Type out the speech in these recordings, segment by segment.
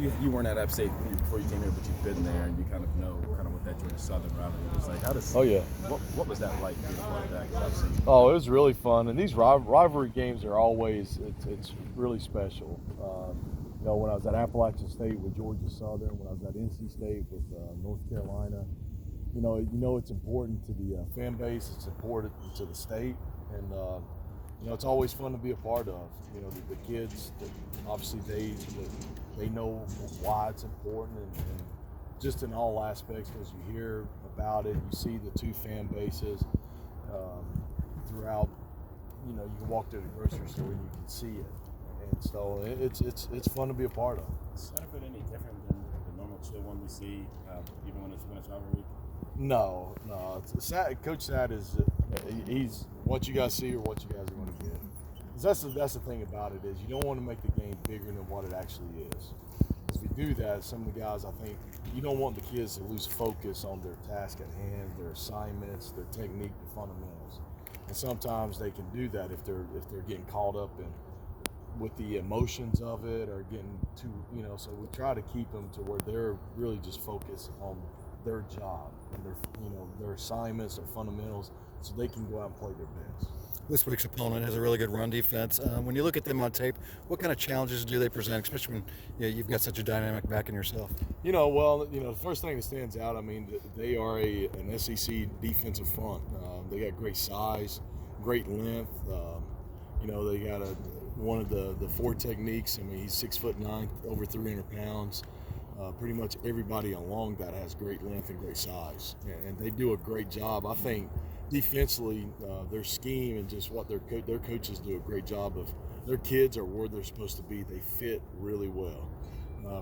you weren't at App State before you came here, but you've been there and you kind of know what that Georgia Southern rivalry was like. How does what was that like being a part of that? 'Cause I've seen Oh, it was really fun, and these rivalry games are always it's really special. When I was at Appalachian State with Georgia Southern, when I was at NC State with North Carolina, it's important to the fan base, it's important to the state, and it's always fun to be a part of. The kids, obviously they know why it's important, and just in all aspects, because you hear about it, you see the two fan bases throughout. You can walk to the grocery store and you can see it, and so it's fun to be a part of. Is that been any different than the normal chill one we see, even when it's rivalry? No. Coach Sad he's what you guys see or what you guys are going to get. 'Cause that's the thing about it is you don't want to make the game bigger than what it actually is. If you do that, some of the guys, I think, you don't want the kids to lose focus on their task at hand, their assignments, their technique, the fundamentals. And sometimes they can do that if they're getting caught up with the emotions of it or getting too, so we try to keep them to where they're really just focused on their job and their assignments, their fundamentals, so they can go out and play their best. This week's opponent has a really good run defense. When you look at them on tape, what kind of challenges do they present, especially when you've got such a dynamic back in yourself? The first thing that stands out, they are an SEC defensive front. They got great size, great length. They got one of the four techniques. He's 6'9", over 300 pounds. Pretty much everybody along that has great length and great size, and they do a great job. I think defensively, their scheme and just what their coaches do a great job of. Their kids are where they're supposed to be. They fit really well,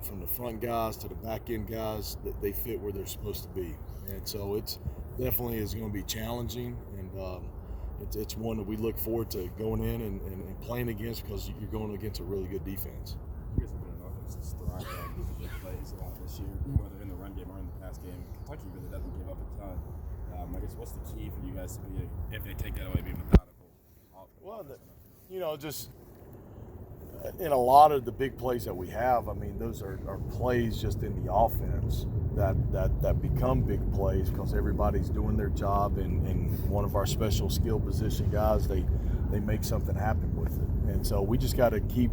from the front guys to the back end guys. They fit where they're supposed to be, and so it's definitely is going to be challenging, and it's one that we look forward to going in and playing against, because you're going against a really good defense. You guys have been an offense that's thrived on these big plays a lot this year, whether in the run game or in the pass game. Kentucky really doesn't give up a ton. I guess what's the key for you guys to be, if they take that away, be methodical? Well, just in a lot of the big plays that we have, those are plays just in the offense that become big plays because everybody's doing their job, and one of our special skill position guys, they make something happen with it. And so we just got to keep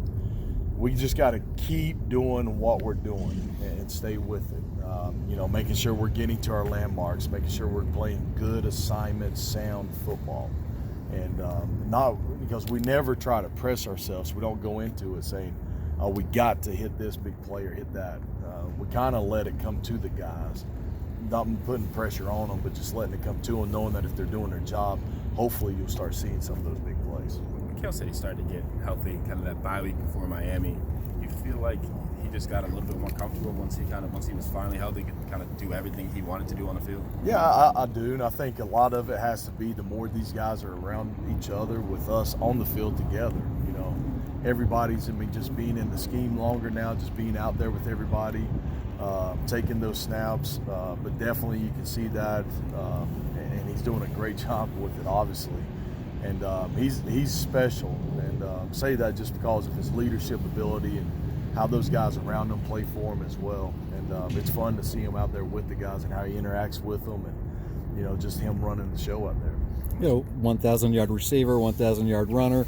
doing what we're doing and stay with it. Making sure we're getting to our landmarks, making sure we're playing good assignment, sound football. And not because we never try to press ourselves. We don't go into it saying, oh, we got to hit this big play or hit that. We kind of let it come to the guys, not putting pressure on them, but just letting it come to them, knowing that if they're doing their job, hopefully you'll start seeing some of those big plays. Mikhail said he started to get healthy, kind of that bye week before Miami. You feel like he just got a little bit more comfortable once he was finally healthy, could kind of do everything he wanted to do on the field? Yeah, I do, and I think a lot of it has to be the more these guys are around each other with us on the field together. Everybody's just being in the scheme longer now, just being out there with everybody, taking those snaps, but definitely you can see that, and he's doing a great job with it, obviously. And he's special, and say that just because of his leadership ability and how those guys around him play for him as well. And it's fun to see him out there with the guys and how he interacts with them, and just him running the show out there. 1,000-yard receiver, 1,000-yard runner.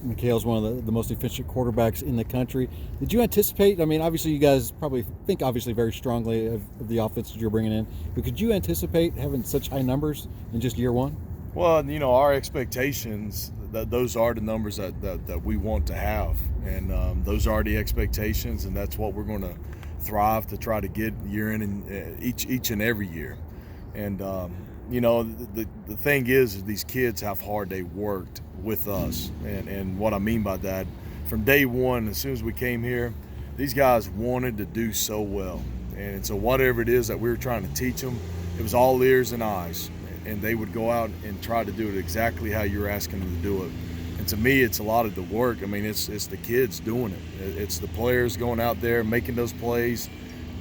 Mikhail's one of the most efficient quarterbacks in the country. Did you anticipate? Obviously you guys probably think very strongly of the offense that you're bringing in, but could you anticipate having such high numbers in just year one? Well, our expectations, those are the numbers that we want to have, and those are the expectations, and that's what we're going to thrive to try to get year in and each and every year. And the thing is these kids, how hard they worked with us, and what I mean by that, from day one, as soon as we came here, these guys wanted to do so well, and so whatever it is that we were trying to teach them, it was all ears and eyes. And they would go out and try to do it exactly how you're asking them to do it. And to me, it's a lot of the work. It's the kids doing it. It's the players going out there, making those plays,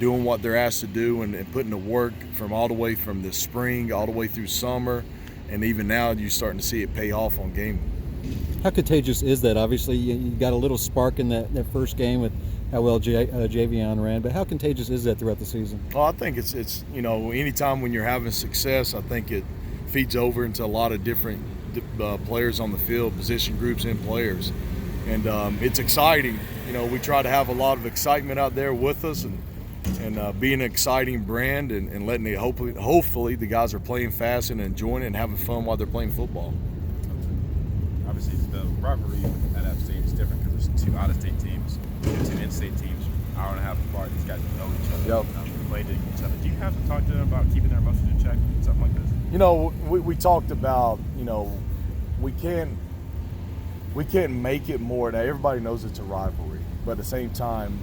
doing what they're asked to do, and putting the work from all the way from the spring, all the way through summer. And even now, you're starting to see it pay off on game. How contagious is that? Obviously, you got a little spark in that first game with how well Javion ran, but how contagious is that throughout the season? Well, I think it's anytime when you're having success, I think it feeds over into a lot of different players on the field, position groups and players, and it's exciting. We try to have a lot of excitement out there with us, and be an exciting brand, and letting it hopefully the guys are playing fast and enjoying it and having fun while they're playing football. Obviously, the rivalry at App State is different because there's 2 out-of-state teams, 2 in-state teams, hour and a half apart. These guys know each other. Yep. Played each other. Do you have to talk to them about keeping their emotions in check, something like this? We talked about we can't make it more. Now everybody knows it's a rivalry, but at the same time,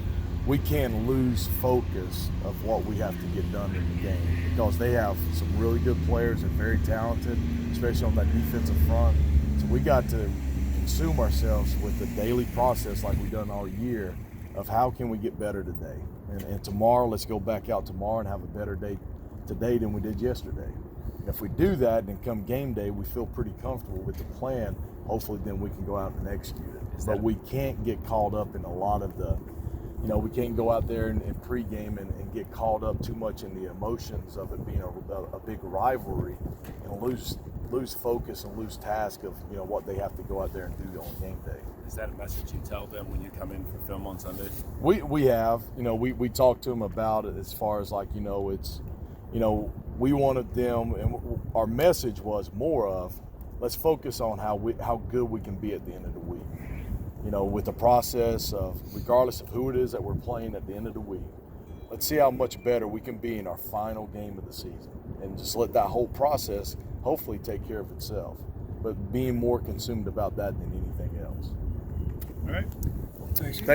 we can't lose focus of what we have to get done in the game, because they have some really good players and very talented, especially on that defensive front. So we got to consume ourselves with the daily process like we've done all year of how can we get better today. And tomorrow, let's go back out tomorrow and have a better day today than we did yesterday. And if we do that, then come game day, we feel pretty comfortable with the plan. Hopefully then we can go out and execute it. But we can't get caught up in a lot of the, we can't go out there and pregame and get caught up too much in the emotions of it being a big rivalry and lose focus and lose task of what they have to go out there and do on game day. Is that a message you tell them when you come in for film on Sunday? We have, we talked to them about it as far as it's, we wanted them, and our message was more of, let's focus on how good we can be at the end of the week. With the process of, regardless of who it is that we're playing at the end of the week, let's see how much better we can be in our final game of the season, and just let that whole process hopefully take care of itself. But being more consumed about that than anything else. All right. Thank you.